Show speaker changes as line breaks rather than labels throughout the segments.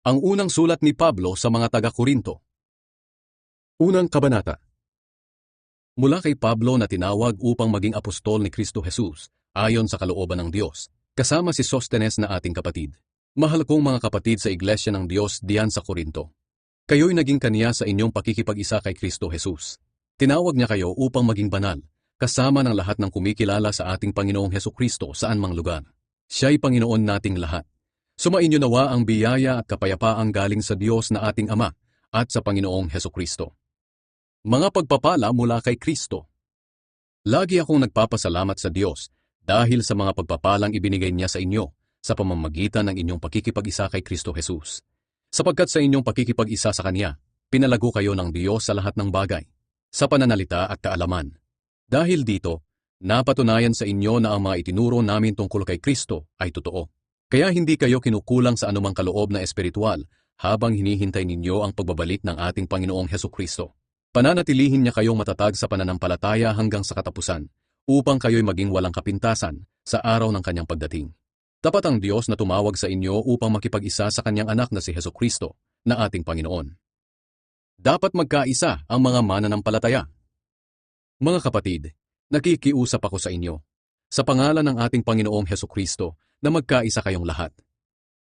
Ang unang sulat ni Pablo sa mga taga-Korinto. Unang kabanata. Mula kay Pablo na tinawag upang maging apostol ni Kristo Jesus, ayon sa kalooban ng Diyos, kasama si Sostenes na ating kapatid. Mahal kong mga kapatid sa Iglesia ng Diyos diyan sa Korinto. Kayo'y naging kaniya sa inyong pakikipag-isa kay Kristo Jesus. Tinawag niya kayo upang maging banal, kasama ng lahat ng kumikilala sa ating Panginoong Hesukristo saan mang lugar. Siya'y Panginoon nating lahat. Sumainyo nawa ang biyaya at kapayapaang galing sa Diyos na ating Ama at sa Panginoong Hesukristo. Mga pagpapala mula kay Kristo. Lagi akong nagpapasalamat sa Diyos dahil sa mga pagpapalang ibinigay niya sa inyo sa pamamagitan ng inyong pakikipag-isa kay Kristo Jesus. Sapagkat sa inyong pakikipag-isa sa Kanya, pinalago kayo ng Diyos sa lahat ng bagay, sa pananalita at kaalaman. Dahil dito, napatunayan sa inyo na ang mga itinuro namin tungkol kay Kristo ay totoo. Kaya hindi kayo kinukulang sa anumang kaloob na espiritual habang hinihintay ninyo ang pagbabalik ng ating Panginoong Hesukristo. Pananatilihin niya kayong matatag sa pananampalataya hanggang sa katapusan, upang kayo'y maging walang kapintasan sa araw ng kanyang pagdating. Tapat ang Diyos na tumawag sa inyo upang makipag-isa sa kanyang anak na si Hesukristo, na ating Panginoon. Dapat magkaisa ang mga mananampalataya. Mga kapatid, nakikiusap ako sa inyo, sa pangalan ng ating Panginoong Hesukristo, na magkaisa kayong lahat,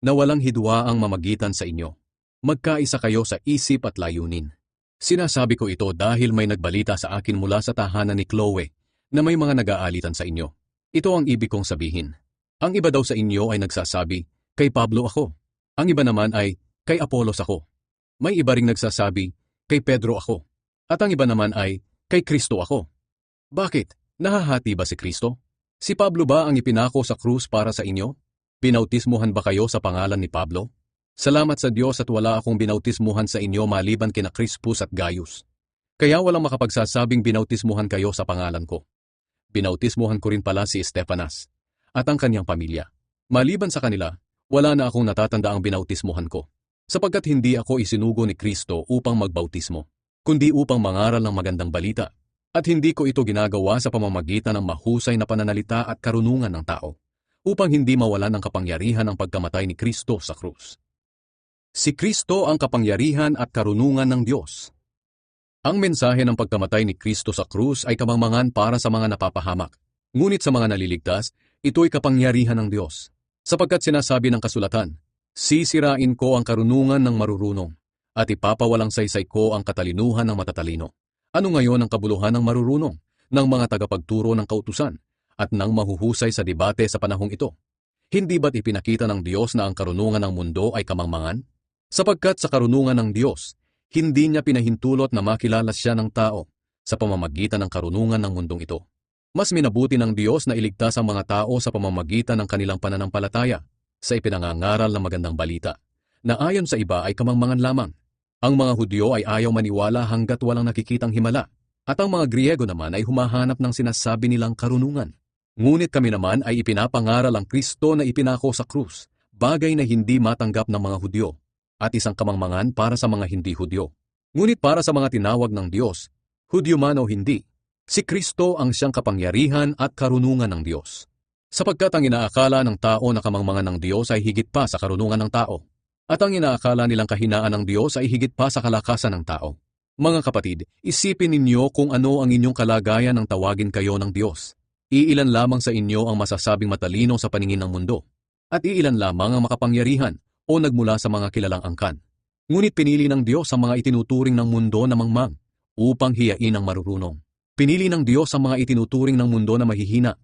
na walang hidwa ang mamagitan sa inyo. Magkaisa kayo sa isip at layunin. Sinasabi ko ito dahil may nagbalita sa akin mula sa tahanan ni Chloe na may mga nag-aalitan sa inyo. Ito ang ibig kong sabihin. Ang iba daw sa inyo ay nagsasabi, kay Pablo ako. Ang iba naman ay, kay Apolos ako. May iba ring nagsasabi, kay Pedro ako. At ang iba naman ay, kay Kristo ako. Bakit? Nahahati ba si Kristo? Si Pablo ba ang ipinako sa krus para sa inyo? Binautismuhan ba kayo sa pangalan ni Pablo? Salamat sa Diyos at wala akong binautismuhan sa inyo maliban kina Crispus at Gaius. Kaya walang makapagsasabing binautismuhan kayo sa pangalan ko. Binautismuhan ko rin pala si Estefanas at ang kanyang pamilya. Maliban sa kanila, wala na akong natatanda ang binautismuhan ko. Sapagkat hindi ako isinugo ni Kristo upang magbautismo, kundi upang mangaral ng magandang balita. At hindi ko ito ginagawa sa pamamagitan ng mahusay na pananalita at karunungan ng tao, upang hindi mawalan ng kapangyarihan ang pagkamatay ni Kristo sa krus. Si Kristo ang kapangyarihan at karunungan ng Diyos. Ang mensahe ng pagkamatay ni Kristo sa krus ay kamangmangan para sa mga napapahamak. Ngunit sa mga naliligtas, ito'y kapangyarihan ng Diyos. Sapagkat sinasabi ng kasulatan, sisirain ko ang karunungan ng marurunong, at ipapawalang saysay ko ang katalinuhan ng matatalino. Ano ngayon ang kabuluhan ng marurunong, ng mga tagapagturo ng kautusan, at ng mahuhusay sa debate sa panahong ito? Hindi ba't ipinakita ng Diyos na ang karunungan ng mundo ay kamangmangan? Sapagkat sa karunungan ng Diyos, hindi niya pinahintulot na makilala siya ng tao sa pamamagitan ng karunungan ng mundong ito. Mas minabuti ng Diyos na iligtas ang mga tao sa pamamagitan ng kanilang pananampalataya sa ipinangangaral na magandang balita, na ayon sa iba ay kamangmangan lamang. Ang mga Hudyo ay ayaw maniwala hanggat walang nakikitang himala, at ang mga Griego naman ay humahanap ng sinasabi nilang karunungan. Ngunit kami naman ay ipinapangaral ang Kristo na ipinako sa krus, bagay na hindi matanggap ng mga Hudyo, at isang kamangmangan para sa mga hindi Hudyo. Ngunit para sa mga tinawag ng Diyos, Hudyo man o hindi, si Kristo ang siyang kapangyarihan at karunungan ng Diyos. Sapagkat ang inaakala ng tao na kamangmangan ng Diyos ay higit pa sa karunungan ng tao, at ang inaakala nilang kahinaan ng Diyos ay higit pa sa kalakasan ng tao. Mga kapatid, isipin ninyo kung ano ang inyong kalagayan nang tawagin kayo ng Diyos. Iilan lamang sa inyo ang masasabing matalino sa paningin ng mundo, at iilan lamang ang makapangyarihan o nagmula sa mga kilalang angkan. Ngunit pinili ng Diyos ang mga itinuturing ng mundo na mangmang upang hiyain ang marurunong. Pinili ng Diyos ang mga itinuturing ng mundo na mahihina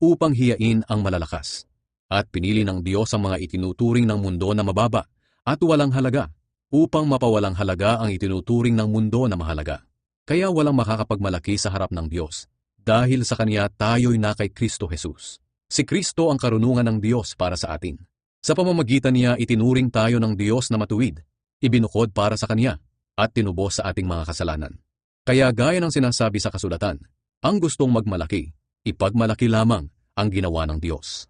upang hiyain ang malalakas. At pinili ng Diyos ang mga itinuturing ng mundo na mababa at walang halaga upang mapawalang halaga ang itinuturing ng mundo na mahalaga. Kaya walang makakapagmalaki sa harap ng Diyos dahil sa Kanya tayo'y na kay Kristo Jesus. Si Kristo ang karunungan ng Diyos para sa atin. Sa pamamagitan niya itinuring tayo ng Diyos na matuwid, ibinukod para sa Kanya, at tinubos sa ating mga kasalanan. Kaya gaya ng sinasabi sa kasulatan, ang gustong magmalaki, ipagmalaki lamang ang ginawa ng Diyos.